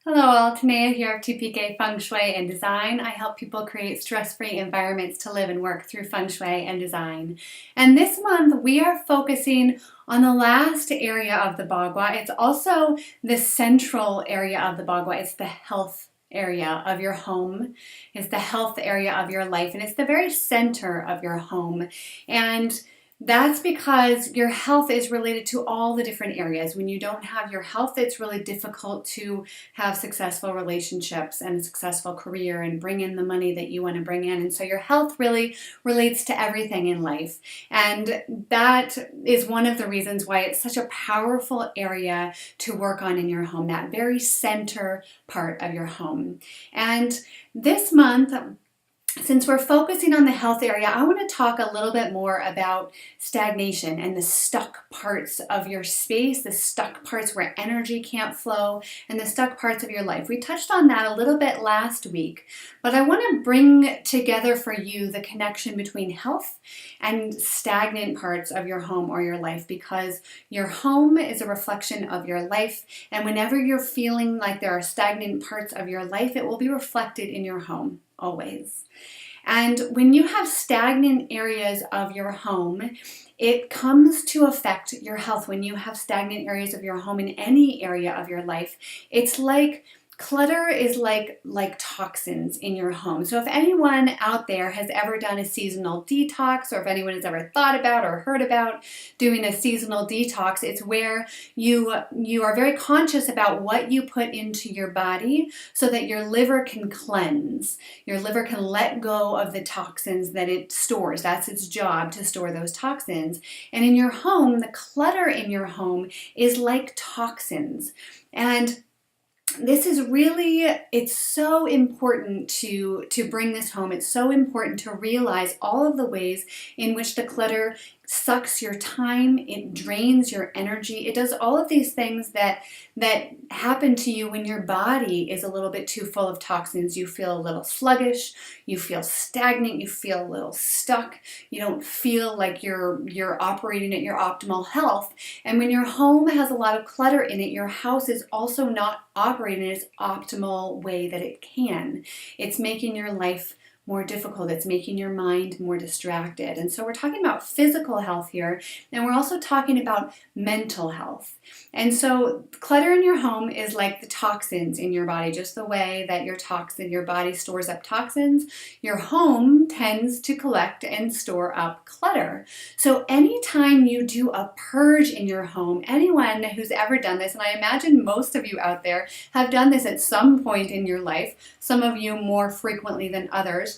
Hello all, Tanea here of 2PK Feng Shui and Design. I help people create stress-free environments to live and work through Feng Shui and design. And this month we are focusing on the last area of the Bagua. It's also the central area of the Bagua. It's the health area of your home. It's the health area of your life, and it's the very center of your home. And that's because your health is related to all the different areas. When you don't have your health, it's really difficult to have successful relationships and a successful career and bring in the money that you want to bring in. And so your health really relates to everything in life. And that is one of the reasons why it's such a powerful area to work on in your home, that very center part of your home. And this month, since we're focusing on the health area, I want to talk a little bit more about stagnation and the stuck parts of your space, the stuck parts where energy can't flow, and the stuck parts of your life. We touched on that a little bit last week, but I want to bring together for you the connection between health and stagnant parts of your home or your life, because your home is a reflection of your life, and whenever you're feeling like there are stagnant parts of your life, it will be reflected in your home. Always. And when you have stagnant areas of your home, it comes to affect your health. When you have stagnant areas of your home in any area of your life, it's like clutter is like toxins in your home. So if anyone out there has ever done a seasonal detox, or if anyone has ever thought about or heard about doing a seasonal detox, it's where you are very conscious about what you put into your body so that your liver can cleanse. Your liver can let go of the toxins that it stores. That's its job, to store those toxins. And in your home, the clutter in your home is like toxins. And this is really, it's so important to bring this home. It's so important to realize all of the ways in which the clutter sucks your time, it drains your energy. It does all of these things that happen to you when your body is a little bit too full of toxins. You feel a little sluggish, you feel stagnant, you feel a little stuck, you don't feel like you're operating at your optimal health. And when your home has a lot of clutter in it, your house is also not operating in its optimal way that it can. It's making your life more difficult. It's making your mind more distracted. And so we're talking about physical health here, and we're also talking about mental health. And so clutter in your home is like the toxins in your body. Just the way that your body stores up toxins, your home tends to collect and store up clutter. So anytime you do a purge in your home, anyone who's ever done this, and I imagine most of you out there have done this at some point in your life, some of you more frequently than others,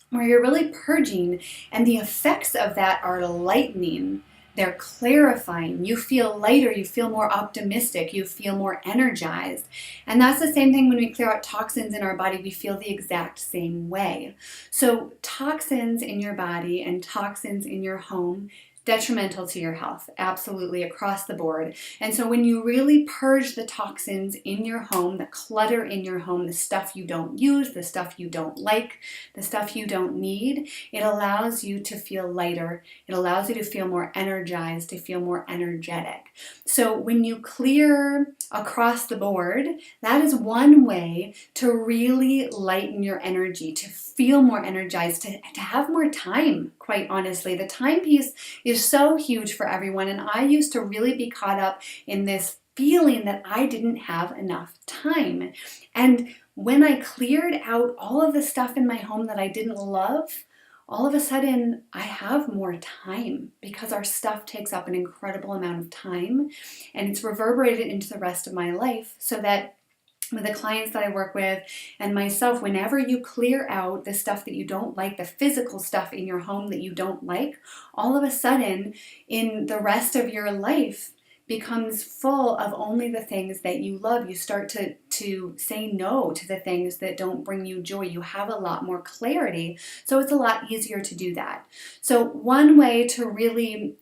where you're really purging, and the effects of that are lightening. They're clarifying. You feel lighter, you feel more optimistic, you feel more energized. And that's the same thing when we clear out toxins in our body. We feel the exact same way. So toxins in your body and toxins in your home, detrimental to your health, absolutely, across the board. And so when you really purge the toxins in your home, the clutter in your home, the stuff you don't use, the stuff you don't like, the stuff you don't need, it allows you to feel lighter. It allows you to feel more energized, to feel more energetic. So when you clear across the board, that is one way to really lighten your energy, to feel more energized, to have more time, quite honestly. The time piece is so huge for everyone, and I used to really be caught up in this feeling that I didn't have enough time. And when I cleared out all of the stuff in my home that I didn't love, all of a sudden I have more time, because our stuff takes up an incredible amount of time, and it's reverberated into the rest of my life, so that with the clients that I work with and myself, whenever you clear out the stuff that you don't like, the physical stuff in your home that you don't like, all of a sudden in the rest of your life becomes full of only the things that you love. You start to say no to the things that don't bring you joy. You have a lot more clarity, so it's a lot easier to do that. So one way to really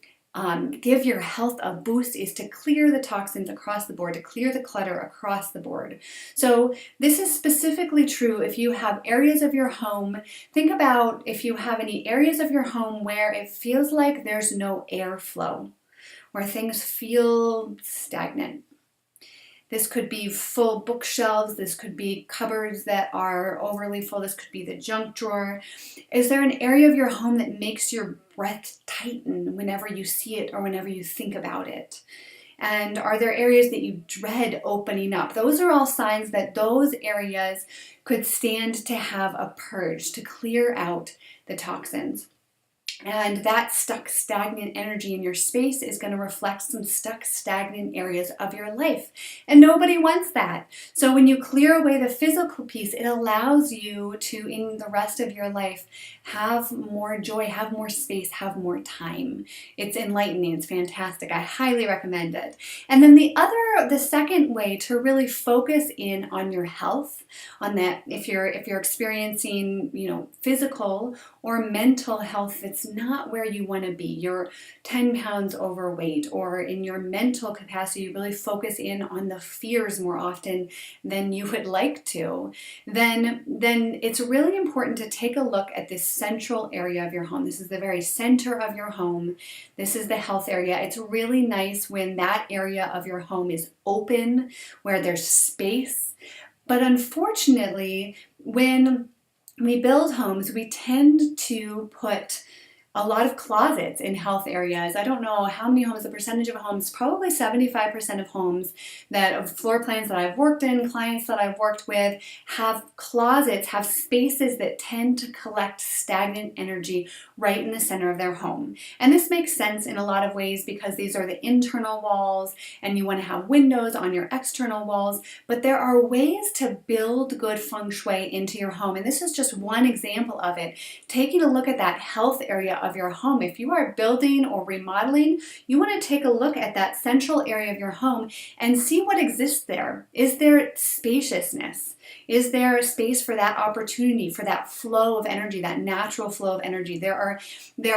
give your health a boost is to clear the toxins across the board, to clear the clutter across the board. So this is specifically true if you have areas of your home. Think about if you have any areas of your home where it feels like there's no airflow, where things feel stagnant. This could be full bookshelves. This could be cupboards that are overly full. This could be the junk drawer. Is there an area of your home that makes your breath tighten whenever you see it or whenever you think about it? And are there areas that you dread opening up? Those are all signs that those areas could stand to have a purge, to clear out the toxins. And that stuck stagnant energy in your space is going to reflect some stuck stagnant areas of your life. And nobody wants that. So when you clear away the physical piece, it allows you to, in the rest of your life, have more joy, have more space, have more time. It's enlightening. It's fantastic. I highly recommend it. And then the second way to really focus in on your health, on that, if you're experiencing, physical or mental health that's not where you want to be, you're 10 pounds overweight, or in your mental capacity, you really focus in on the fears more often than you would like to, then it's really important to take a look at this central area of your home. This is the very center of your home. This is the health area. It's really nice when that area of your home is open, where there's space. But unfortunately, when we build homes, we tend to put a lot of closets in health areas. I don't know how many homes, the percentage of homes, probably 75% of homes of floor plans that I've worked in, clients that I've worked with, have closets, have spaces that tend to collect stagnant energy right in the center of their home. And this makes sense in a lot of ways because these are the internal walls and you want to have windows on your external walls, but there are ways to build good feng shui into your home. And this is just one example of it. Taking a look at that health area of your home. If you are building or remodeling, you want to take a look at that central area of your home and see what exists there. Is there spaciousness? Is there a space for that opportunity, for that flow of energy, that natural flow of energy? There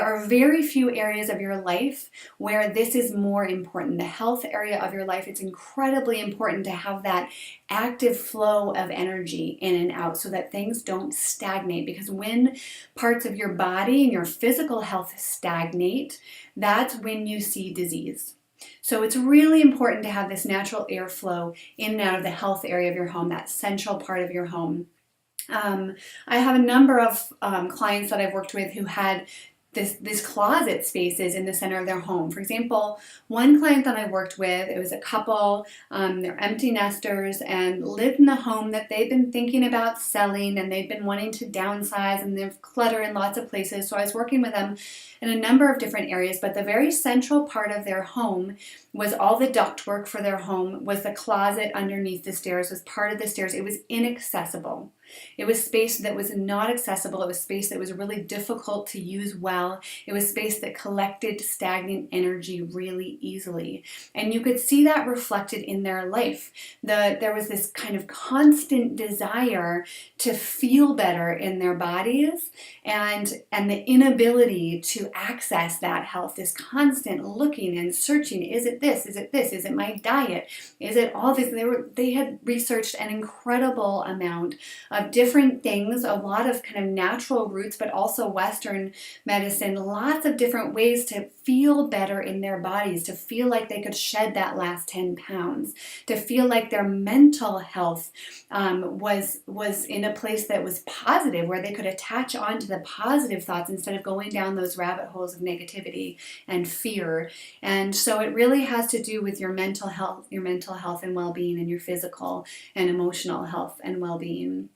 are very few areas of your life where this is more important. The health area of your life, it's incredibly important to have that active flow of energy in and out so that things don't stagnate, because when parts of your body and your physical health stagnate, that's when you see disease. So it's really important to have this natural airflow in and out of the health area of your home, that central part of your home. I have a number of clients that I've worked with who had these closet spaces in the center of their home. For example, one client that I worked with, it was a couple, they're empty nesters and lived in a home that they've been thinking about selling, and they've been wanting to downsize, and they've clutter in lots of places. So I was working with them in a number of different areas, but the very central part of their home was all the ductwork for their home, was the closet underneath the stairs, was part of the stairs. It was inaccessible. It was space that was not accessible. It was space that was really difficult to use well. It was space that collected stagnant energy really easily. And you could see that reflected in their life. There was this kind of constant desire to feel better in their bodies, and the inability to access that health, this constant looking and searching. Is it this? Is it this? Is it my diet? Is it all this? They had researched an incredible amount of different things, a lot of kind of natural roots, but also Western medicine, lots of different ways to feel better in their bodies, to feel like they could shed that last 10 pounds, to feel like their mental health was in a place that was positive, where they could attach on to the positive thoughts instead of going down those rabbit holes of negativity and fear. And so it really has to do with your mental health and well-being, and your physical and emotional health and well-being.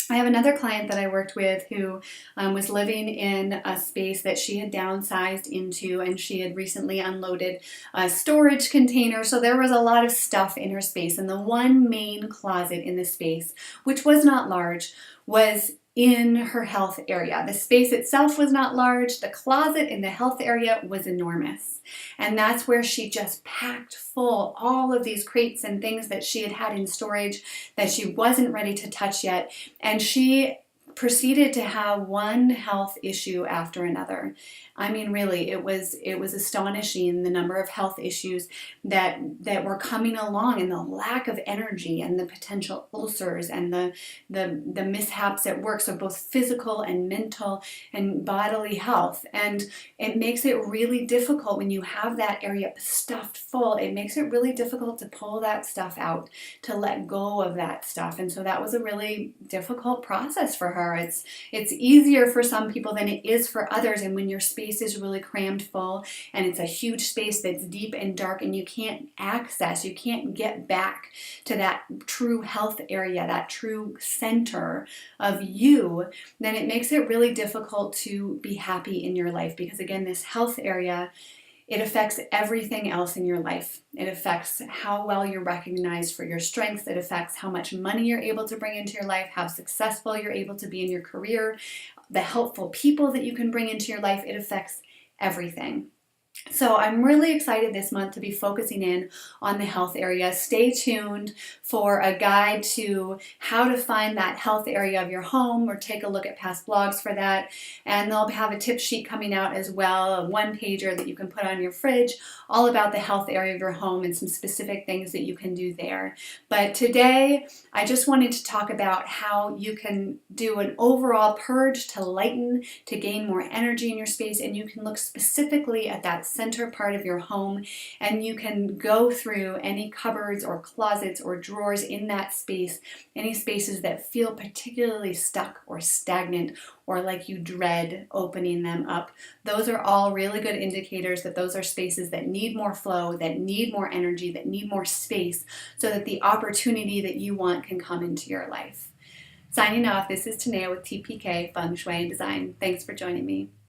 I have another client that I worked with who was living in a space that she had downsized into, and she had recently unloaded a storage container. So there was a lot of stuff in her space, and the one main closet in the space, which was not large, was in her health area. The space itself was not large. The closet in the health area was enormous. And that's where she just packed full all of these crates and things that she had in storage that she wasn't ready to touch yet. And she proceeded to have one health issue after another. I mean, really, it was astonishing the number of health issues that were coming along, and the lack of energy, and the potential ulcers, and the mishaps at work. So both physical and mental and bodily health. And it makes it really difficult when you have that area stuffed full. It makes it really difficult to pull that stuff out, to let go of that stuff. And so that was a really difficult process for her. It's easier for some people than it is for others. And when your space is really crammed full, and it's a huge space that's deep and dark, and you can't get back to that true health area, that true center of you, then it makes it really difficult to be happy in your life. Because again, this health area, it affects everything else in your life. It affects how well you're recognized for your strengths. It affects how much money you're able to bring into your life, how successful you're able to be in your career, the helpful people that you can bring into your life. It affects everything. So I'm really excited this month to be focusing in on the health area. Stay tuned for a guide to how to find that health area of your home, or take a look at past blogs for that. And they'll have a tip sheet coming out as well, a one-pager that you can put on your fridge, all about the health area of your home and some specific things that you can do there. But today, I just wanted to talk about how you can do an overall purge to lighten, to gain more energy in your space, and you can look specifically at that center part of your home, and you can go through any cupboards or closets or drawers in that space, any spaces that feel particularly stuck or stagnant, or like you dread opening them up. Those are all really good indicators that those are spaces that need more flow, that need more energy, that need more space, so that the opportunity that you want can come into your life. Signing off, this is Tanea with TPK Feng Shui and Design. Thanks for joining me.